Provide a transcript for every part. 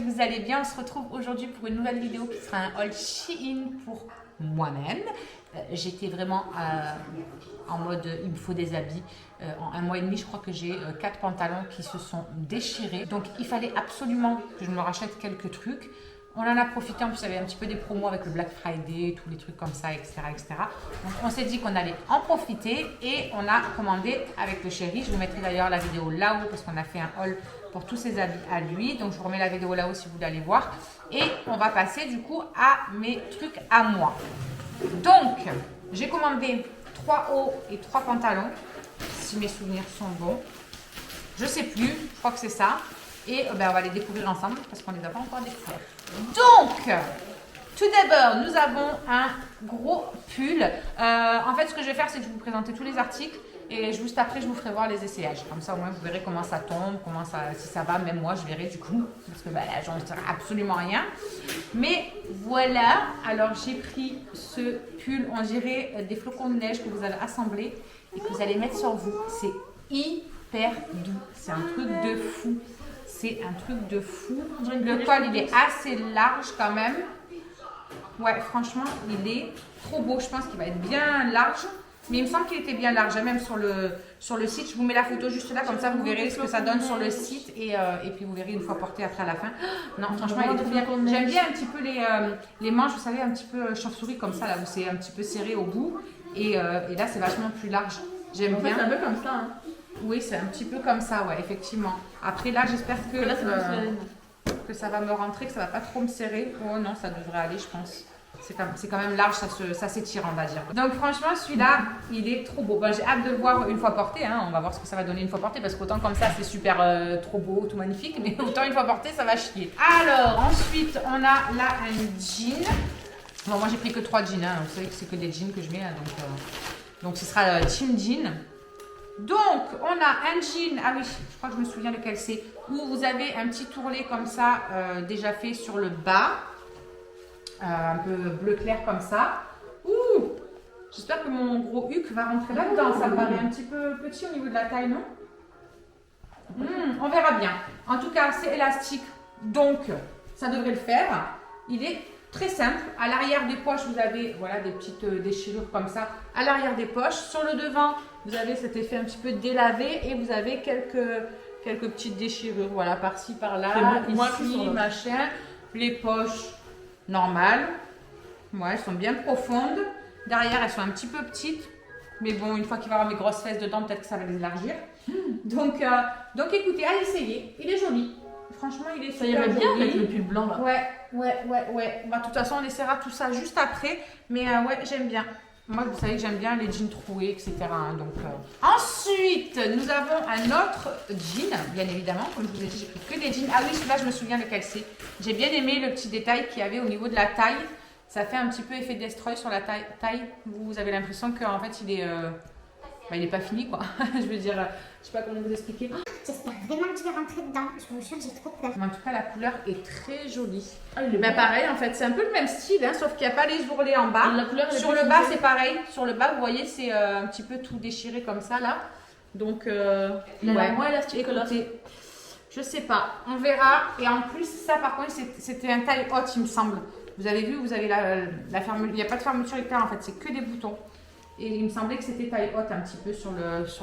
vous allez bien. On se retrouve aujourd'hui pour une nouvelle vidéo qui sera un haul Shein pour moi-même. J'étais vraiment en mode il me faut des habits. En un mois et demi, je crois que j'ai 4 pantalons qui se sont déchirés. Donc il fallait absolument que je me rachète quelques trucs. On en a profité, en plus il y avait un petit peu des promos avec le Black Friday, tous les trucs comme ça, etc. etc. Donc on s'est dit qu'on allait en profiter et on a commandé avec le chéri. Je vous mettrai d'ailleurs la vidéo là-haut parce qu'on a fait un haul pour tous ses habits à lui. Donc je vous remets la vidéo là-haut si vous voulez aller voir. Et on va passer du coup à mes trucs à moi. Donc j'ai commandé 3 hauts et 3 pantalons, si mes souvenirs sont bons. Je sais plus, je crois que c'est ça. Et on va les découvrir ensemble parce qu'on ne les a pas encore découverts. Donc, tout d'abord, nous avons un gros pull. En fait, ce que je vais faire, c'est que je vais vous présenter tous les articles et juste après, je vous ferai voir les essayages. Comme ça, au moins, vous verrez comment ça tombe, si ça va. Même moi, je verrai du coup, parce que là, j'en sais absolument rien. Mais voilà, alors j'ai pris ce pull, on dirait des flocons de neige que vous allez assembler et que vous allez mettre sur vous. C'est hyper doux, c'est un truc de fou. C'est un truc de fou. Le col, il est assez large quand même. Ouais, franchement, il est trop beau. Je pense qu'il va être bien large. Mais il me semble qu'il était bien large. Même sur le site, je vous mets la photo juste là. Comme ça, vous verrez ce que ça donne sur le site. Et puis, vous verrez une fois porté après à la fin. Non, franchement, il est trop bien. J'aime bien un petit peu les manches, vous savez, un petit peu chauve-souris comme ça, là, où c'est un petit peu serré au bout. Et là, c'est vachement plus large. J'aime bien. C'est un peu comme ça. Hein. Oui, c'est un petit peu comme ça, ouais, effectivement. Après, là, j'espère que, que ça va me rentrer, que ça va pas trop me serrer. Oh non, ça devrait aller, je pense. C'est quand même large, ça s'étire, on va dire. Donc, franchement, celui-là, il est trop beau. Bon, j'ai hâte de le voir une fois porté. Hein. On va voir ce que ça va donner une fois porté. Parce qu'autant comme ça, c'est super trop beau, tout magnifique. Mais autant une fois porté, ça va chier. Alors, ensuite, on a là un jean. Bon, moi, j'ai pris que 3 jeans. Hein. Vous savez que c'est que des jeans que je mets. Hein. Donc, ce sera Team Jean. Donc, on a un jean, ah oui, je crois que je me souviens lequel c'est, où vous avez un petit tourrelet comme ça, déjà fait sur le bas, un peu bleu clair comme ça. Ouh, j'espère que mon gros huc va rentrer là-dedans, ça me paraît un petit peu petit au niveau de la taille, non? On verra bien. En tout cas, c'est élastique, donc ça devrait le faire. Il est très simple. À l'arrière des poches, vous avez voilà, des petites déchirures comme ça. À l'arrière des poches. Sur le devant, vous avez cet effet un petit peu délavé et vous avez quelques petites déchirures. Voilà, par-ci, par-là, ici, machin. Les poches normales. Ouais, elles sont bien profondes. Derrière, elles sont un petit peu petites. Mais bon, une fois qu'il va y avoir mes grosses fesses dedans, peut-être que ça va les élargir. Donc écoutez, allez essayer. Il est joli. Franchement, il est super joli. Ça irait bien avec le pull blanc là. Ouais. Bah, de toute façon, on essaiera tout ça juste après. Mais ouais, j'aime bien. Moi, vous savez que j'aime bien les jeans troués, etc. Hein, donc, Ensuite, nous avons un autre jean, bien évidemment. Comme je vous ai dit, j'ai pris que des jeans. Ah oui, celui-là, je me souviens lequel c'est. J'ai bien aimé le petit détail qu'il y avait au niveau de la taille. Ça fait un petit peu effet destroy sur la taille. Vous avez l'impression qu'en fait, il est pas fini, quoi. Je veux dire, je sais pas comment vous expliquer. J'espère vraiment que je vais rentrer dedans. Je vous jure, j'ai trop peur. Mais en tout cas, la couleur est très jolie. Pareil, en fait, c'est un peu le même style, hein, sauf qu'il n'y a pas les ourlets en bas. La couleur, sur le bas, c'est pareil. Sur le bas, vous voyez, c'est un petit peu tout déchiré comme ça, là. Donc, moins élastique que l'autre. Je sais pas, on verra. Et en plus, ça, par contre, c'était un taille haute, il me semble. Vous avez vu, vous avez la fermeture. Il n'y a pas de fermeture éclair, en fait, c'est que des boutons. Et il me semblait que c'était taille haute un petit peu sur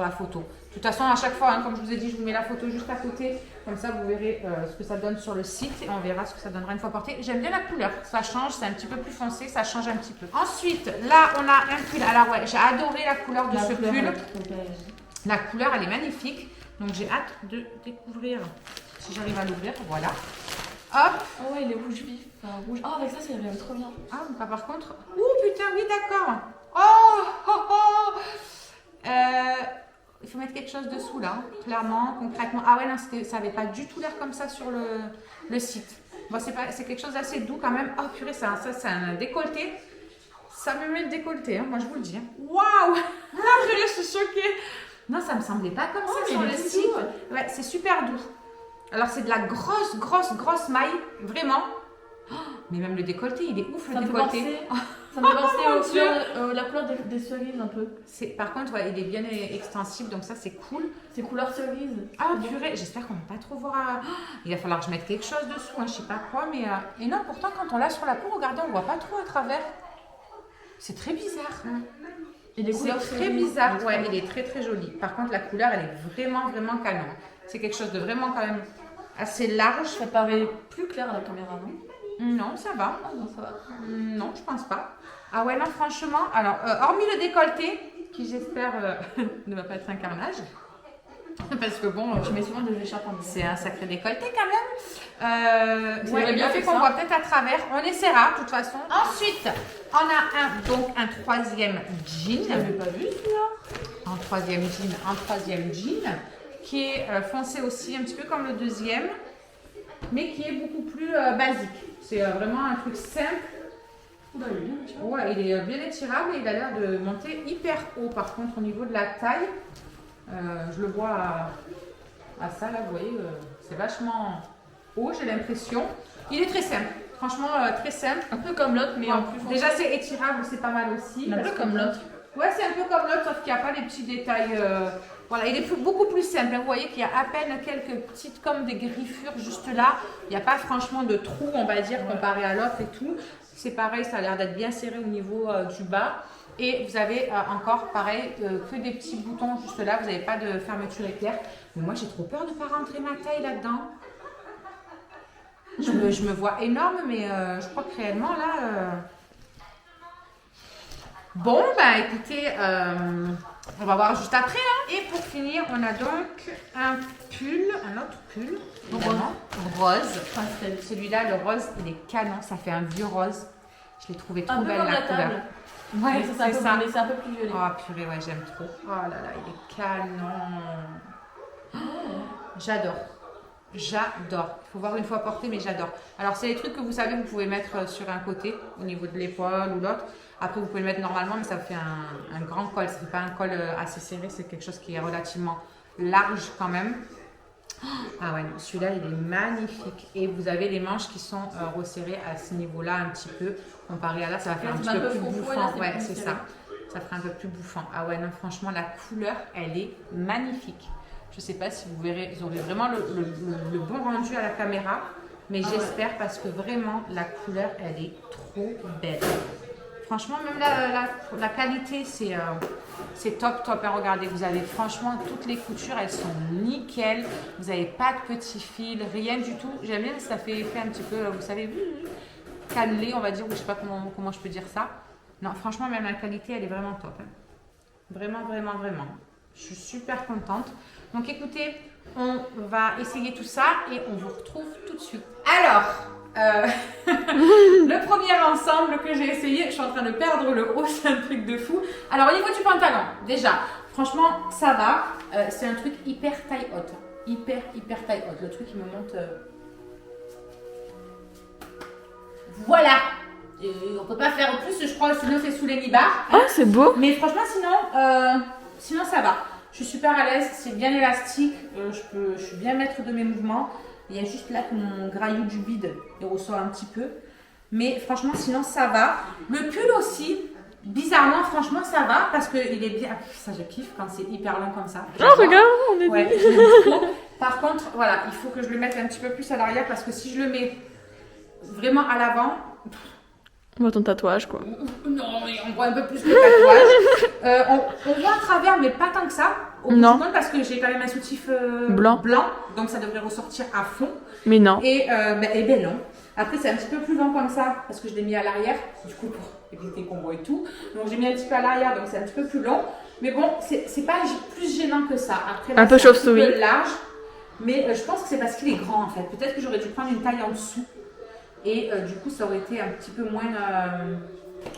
la photo. De toute façon, à chaque fois, hein, comme je vous ai dit, je vous mets la photo juste à côté. Comme ça, vous verrez ce que ça donne sur le site. Et on verra ce que ça donnera une fois porté. J'aime bien la couleur. Ça change, c'est un petit peu plus foncé. Ça change un petit peu. Ensuite, là, on a un pull. Alors ouais, j'ai adoré la couleur de ce pull. La couleur, elle est magnifique. Donc, j'ai hâte de découvrir si j'arrive à l'ouvrir. Voilà. Hop. Oh ouais, il est rouge vif. Enfin, rouge. Oh, avec ça, ça irait trop bien. Ah, bah, par contre... Ouh, putain, oui, d'accord. Oh. Il faut mettre quelque chose dessous là, clairement, concrètement. Ah ouais, non, ça n'avait pas du tout l'air comme ça sur le site. Bon, c'est quelque chose d'assez doux quand même. Oh purée, ça c'est un décolleté. Ça me met le décolleté, hein, moi je vous le dis. Waouh. Ah purée, je suis choquée. Non, ça me semblait pas comme ça sur le site. Ouais, c'est super doux. Alors c'est de la grosse maille, vraiment. Mais même le décolleté, il est ouf le Ça me fait décolleté. penser, ça me fait penser mon au Dieu. la couleur des cerises un peu. Par contre, ouais, il est bien extensible, donc ça c'est cool. C'est couleur cerise. Ah purée, j'espère qu'on va pas trop voir. Il va falloir que je mette quelque chose dessous, hein, je sais pas quoi, mais. Et non, pourtant quand on l'a sur la peau, regardez, on voit pas trop à travers. C'est très bizarre. Et les C'est couleurs très cerises. bizarre, ouais, il est très très joli. Par contre, la couleur, elle est vraiment canon. C'est quelque chose de vraiment quand même assez large. Ça paraît plus clair à la caméra, non? Non, ça va. Ah non, ça va. Non, je pense pas. Ah ouais, non, franchement, alors, hormis le décolleté, qui j'espère ne va pas être un carnage, parce que bon, Je mets souvent des écharpes en c'est un sacré décolleté quand même. Vous Ouais, aurez le bien fait fait qu'on ça. voit peut-être à travers, on essaiera de toute façon. Ensuite, on a donc un troisième jean. J'avais pas vu celui-là. Un troisième jean qui est foncé aussi, un petit peu comme le deuxième, mais qui est beaucoup plus basique. C'est vraiment un truc simple. Oula, il est bien, tu vois. Ouais, il est bien étirable et il a l'air de monter hyper haut. Par contre, au niveau de la taille, je le vois à ça, là, vous voyez, c'est vachement haut, j'ai l'impression. Il est très simple, franchement, très simple. Un peu comme l'autre, mais en plus foncé. Déjà, c'est étirable, c'est pas mal aussi. Un peu parce que- comme l'autre. Ouais, c'est un peu comme l'autre, sauf qu'il n'y a pas les petits détails. Voilà, il est beaucoup plus simple. Vous voyez qu'il y a à peine quelques petites, comme des griffures juste là. Il n'y a pas franchement de trous, on va dire, comparé à l'autre et tout. C'est pareil, ça a l'air d'être bien serré au niveau du bas. Et vous avez encore, pareil, que des petits boutons juste là. Vous n'avez pas de fermeture éclair. Mais moi, j'ai trop peur de ne pas rentrer ma taille là-dedans. Je me vois énorme, mais je crois que réellement, là... Bon, bah écoutez, on va voir juste après. Hein. Et pour finir, on a donc un autre pull, évidemment, rose. Pastel. Celui-là, le rose, il est canon, ça fait un vieux rose. Je l'ai trouvé trop Un peu belle comme la la couleur. table. Ouais, Mais ça, c'est ça. mais c'est un peu plus violet. Oh purée, ouais, j'aime trop. Oh là là, il est canon. J'adore. J'adore. Il faut voir une fois porté, mais j'adore. Alors, c'est les trucs que vous savez, vous pouvez mettre sur un côté, au niveau de l'épaule ou l'autre. Après, vous pouvez le mettre normalement, mais ça fait un grand col. Ça ne fait pas un col assez serré, c'est quelque chose qui est relativement large quand même. Ah ouais, non, celui-là, il est magnifique. Et vous avez les manches qui sont resserrées à ce niveau-là un petit peu. Comparé à là, ça va faire Là, un c'est petit un peu peu plus foufou, bouffant. là, c'est Ouais, plus c'est serré. ça. Ça fera un peu plus bouffant. Ah ouais, non, franchement, la couleur, elle est magnifique. Je ne sais pas si vous verrez, vous aurez vraiment le bon rendu à la caméra. Mais j'espère parce que vraiment, la couleur, elle est trop belle. Franchement, même la qualité, c'est top. Hein. Regardez, vous avez franchement toutes les coutures, elles sont nickel. Vous n'avez pas de petits fils, rien du tout. J'aime bien, ça fait un petit peu, vous savez, cannelé, on va dire, ou je sais pas comment je peux dire ça. Non, franchement, même la qualité, elle est vraiment top. Hein. Vraiment. Je suis super contente. Donc écoutez, on va essayer tout ça et on vous retrouve tout de suite. Alors, le premier ensemble que j'ai essayé, je suis en train de perdre le haut, c'est un truc de fou. Alors au niveau du pantalon, déjà, franchement, ça va. C'est un truc hyper taille haute. Hyper taille haute. Le truc, il me monte... Voilà. On peut pas faire plus, je crois, sinon c'est sous les nibards. Ah, c'est beau. Mais franchement, sinon ça va. Je suis super à l'aise, c'est bien élastique, je suis bien maître de mes mouvements. Il y a juste là que mon graillou du bide, il ressort un petit peu. Mais franchement, sinon ça va. Le pull aussi, bizarrement, franchement ça va parce qu'il est bien. Ça, je kiffe quand c'est hyper long comme ça. Oh, regarde, on est Ouais, je l'aime trop. Par contre, voilà, il faut que je le mette un petit peu plus à l'arrière parce que si je le mets vraiment à l'avant, On voit ton tatouage, quoi. non, mais on voit un peu plus le tatouage. On voit à travers, mais pas tant que ça. Au bout Non. du compte, parce que j'ai quand même un soutif Blanc. donc ça devrait ressortir à fond. Mais non. Et ben non. Après, c'est un petit peu plus long comme ça, parce que je l'ai mis à l'arrière, du coup, pour éviter qu'on voit tout. Donc, j'ai mis un petit peu à l'arrière, donc c'est un petit peu plus long. Mais bon, c'est pas plus gênant que ça. Après, là, Un peu c'est chauve-souris. petit peu large, mais je pense que c'est parce qu'il est grand, en fait. Peut-être que j'aurais dû prendre une taille en dessous. Et du coup, ça aurait été un petit peu moins,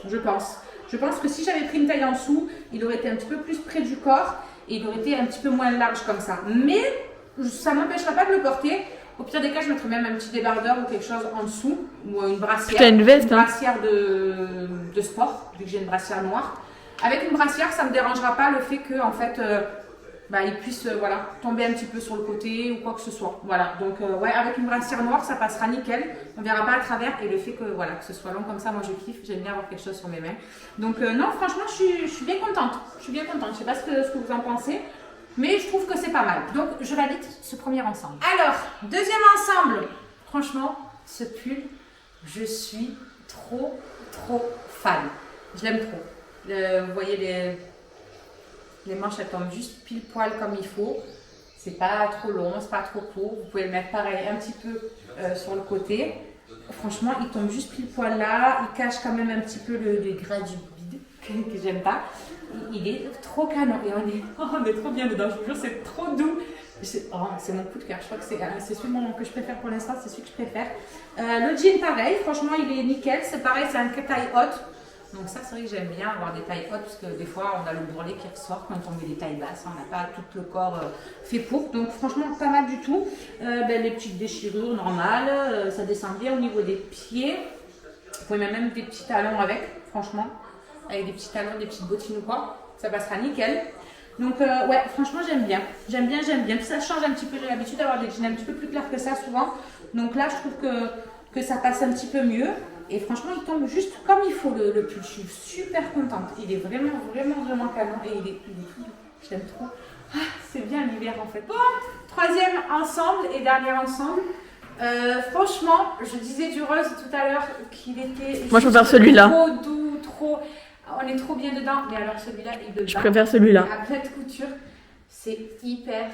je pense. Je pense que si j'avais pris une taille en dessous, il aurait été un petit peu plus près du corps et il aurait été un petit peu moins large comme ça. Mais ça ne m'empêchera pas de le porter. Au pire des cas, je mettrais même un petit débardeur ou quelque chose en dessous, ou une brassière. T'as une veste, hein. Brassière de sport, vu que j'ai une brassière noire. Avec une brassière, ça ne me dérangera pas le fait que, en fait, bah, il puisse voilà, tomber un petit peu sur le côté ou quoi que ce soit. Voilà, donc ouais, avec une brassière noire, ça passera nickel. On verra pas à travers. Et le fait que, voilà, que ce soit long comme ça, moi je kiffe. J'aime bien avoir quelque chose sur mes mains. Donc non, franchement, je suis bien contente. Je suis bien contente. Je sais pas ce que vous en pensez. Mais je trouve que c'est pas mal. Donc je valide ce premier ensemble. Alors, deuxième ensemble. Franchement, ce pull, je suis trop fan. Je l'aime trop. Vous voyez les manches, elles tombent juste pile poil comme il faut. C'est pas trop long, c'est pas trop court. Vous pouvez le mettre pareil un petit peu sur le côté. Franchement, il tombe juste pile poil là. Il cache quand même un petit peu le gras du bide que j'aime pas. Il est trop canon et on est trop bien dedans. Je vous jure, c'est trop doux. C'est mon coup de cœur. Je crois que c'est celui que je préfère pour l'instant. C'est celui que je préfère. Le jean, pareil. Franchement, il est nickel. C'est pareil, c'est un taille haute. Donc ça, c'est vrai que j'aime bien avoir des tailles hautes parce que des fois, on a le bourrelet qui ressort quand on met des tailles basses. On n'a pas tout le corps fait pour. Donc franchement, pas mal du tout. Les petites déchirures normales. Ça descend bien au niveau des pieds. Vous pouvez mettre même des petits talons avec, franchement. Avec des petits talons, des petites bottines ou quoi. Ça passera nickel. Donc ouais, franchement, j'aime bien. J'aime bien. Puis ça change un petit peu. J'ai l'habitude d'avoir des jeans un petit peu plus clairs que ça souvent. Donc là, je trouve que ça passe un petit peu mieux. Et franchement, il tombe juste comme il faut le pull. Je suis super contente. Il est vraiment canon. Et il est tout doux. Je l'aime trop. Ah, c'est bien l'hiver en fait. Bon, troisième ensemble et dernier ensemble. Franchement, je disais du rose tout à l'heure qu'il était... Moi, je préfère celui-là. Trop doux, on est trop bien dedans. Mais alors celui-là, il le Je préfère celui-là. À pleine couture, c'est hyper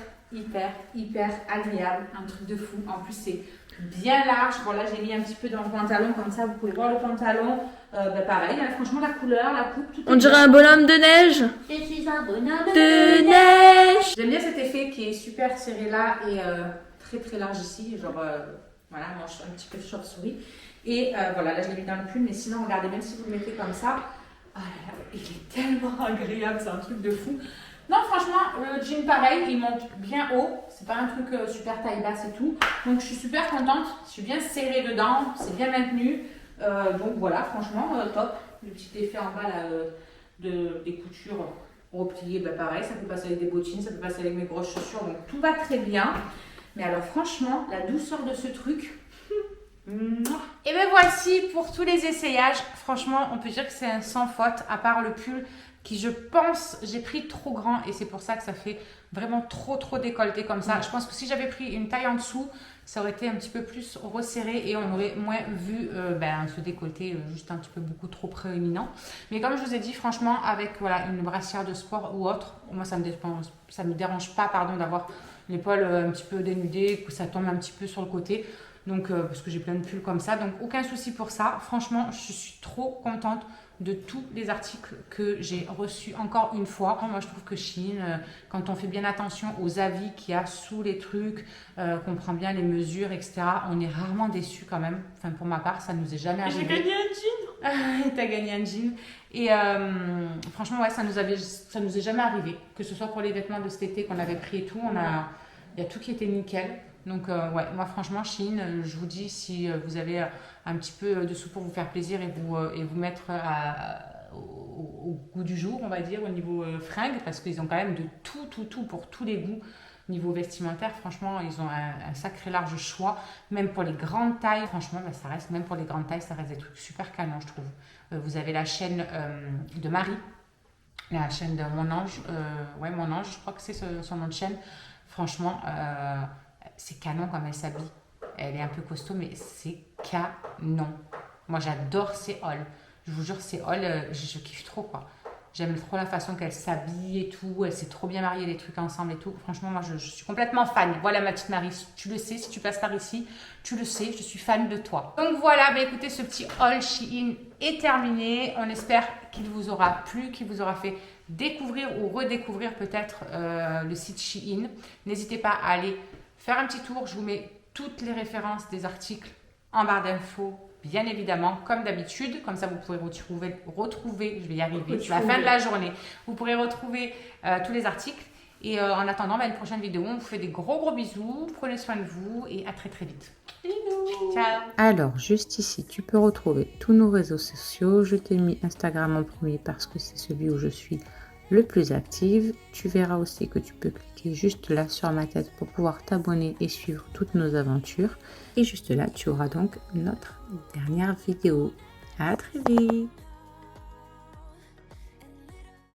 agréable. Un truc de fou. En plus, c'est bien large. Bon, là, j'ai mis un petit peu dans le pantalon. Comme ça, vous pouvez voir le pantalon. Pareil, là, franchement, la couleur, la coupe, tout. On dirait un bonhomme de neige. Je suis un bonhomme De neige. J'aime bien cet effet qui est super serré là et très large ici. Genre, voilà, manche un petit peu chauve-souris. Et voilà, là, je l'ai mis dans le pull. Mais sinon, regardez, même si vous le mettez comme ça, oh là là, il est tellement agréable. C'est un truc de fou. Non, franchement, le jean pareil, il monte bien haut. C'est pas un truc super taille basse et tout. Donc, je suis super contente. Je suis bien serrée dedans. C'est bien maintenu. Donc, voilà, franchement, top. Le petit effet en bas là, des coutures repliées, pareil. Ça peut passer avec des bottines, ça peut passer avec mes grosses chaussures. Donc, tout va très bien. Mais alors, franchement, la douceur de ce truc... Et ben voici pour tous les essayages. Franchement, on peut dire que c'est un sans faute, à part le pull qui, je pense, j'ai pris trop grand et c'est pour ça que ça fait vraiment trop décolleté comme ça. Je pense que si j'avais pris une taille en dessous, ça aurait été un petit peu plus resserré et on aurait moins vu ce décolleté juste un petit peu beaucoup trop prééminent. Mais comme je vous ai dit, franchement, avec voilà, une brassière de sport ou autre, moi ça me dérange pas d'avoir l'épaule un petit peu dénudée, que ça tombe un petit peu sur le côté. Donc, parce que j'ai plein de pulls comme ça, donc aucun souci pour ça. Franchement, je suis trop contente de tous les articles que j'ai reçus encore une fois. Moi, je trouve que Shein, quand on fait bien attention aux avis qu'il y a sous les trucs, qu'on prend bien les mesures, etc., on est rarement déçus quand même. Enfin, pour ma part, ça ne nous est jamais arrivé. J'ai gagné un jean. T'as gagné un jean. Et franchement, ouais, ça nous est jamais arrivé. Que ce soit pour les vêtements de cet été qu'on avait pris et tout, il y a tout qui était nickel. Donc ouais, moi franchement Shein, je vous dis, si vous avez un petit peu de sous pour vous faire plaisir et vous mettre au goût du jour, on va dire, au niveau fringues, parce qu'ils ont quand même de tout pour tous les goûts. Niveau vestimentaire, franchement, ils ont un sacré large choix, même pour les grandes tailles. Franchement, ça reste, même pour les grandes tailles, ça reste des trucs super canons, je trouve. Vous avez la chaîne de Marie, la chaîne de Mon Ange, ouais, Mon Ange, je crois que c'est son nom de chaîne. Franchement, c'est canon comme elle s'habille. Elle est un peu costaud, mais c'est canon. Moi, j'adore ses hauls. Je vous jure, ses hauls, je kiffe trop, quoi. J'aime trop la façon qu'elle s'habille et tout. Elle sait trop bien marier les trucs ensemble et tout. Franchement, moi, je suis complètement fan. Voilà, ma petite Marie, tu le sais, si tu passes par ici, tu le sais, je suis fan de toi. Donc voilà, écoutez, ce petit haul Shein est terminé. On espère qu'il vous aura plu, qu'il vous aura fait découvrir ou redécouvrir peut-être le site Shein. N'hésitez pas à aller faire un petit tour. Je vous mets toutes les références des articles en barre d'infos, bien évidemment, comme d'habitude. Comme ça, vous pourrez retrouver, je vais y arriver, c'est la fin de la journée. Vous pourrez retrouver tous les articles. Et en attendant, une prochaine vidéo, on vous fait des gros bisous. Prenez soin de vous et à très vite. Bisous. Ciao. Alors, juste ici, tu peux retrouver tous nos réseaux sociaux. Je t'ai mis Instagram en premier parce que c'est celui où je suis le plus active. Tu verras aussi que tu peux cliquer juste là sur ma tête pour pouvoir t'abonner et suivre toutes nos aventures. Et juste là, tu auras donc notre dernière vidéo. À très vite!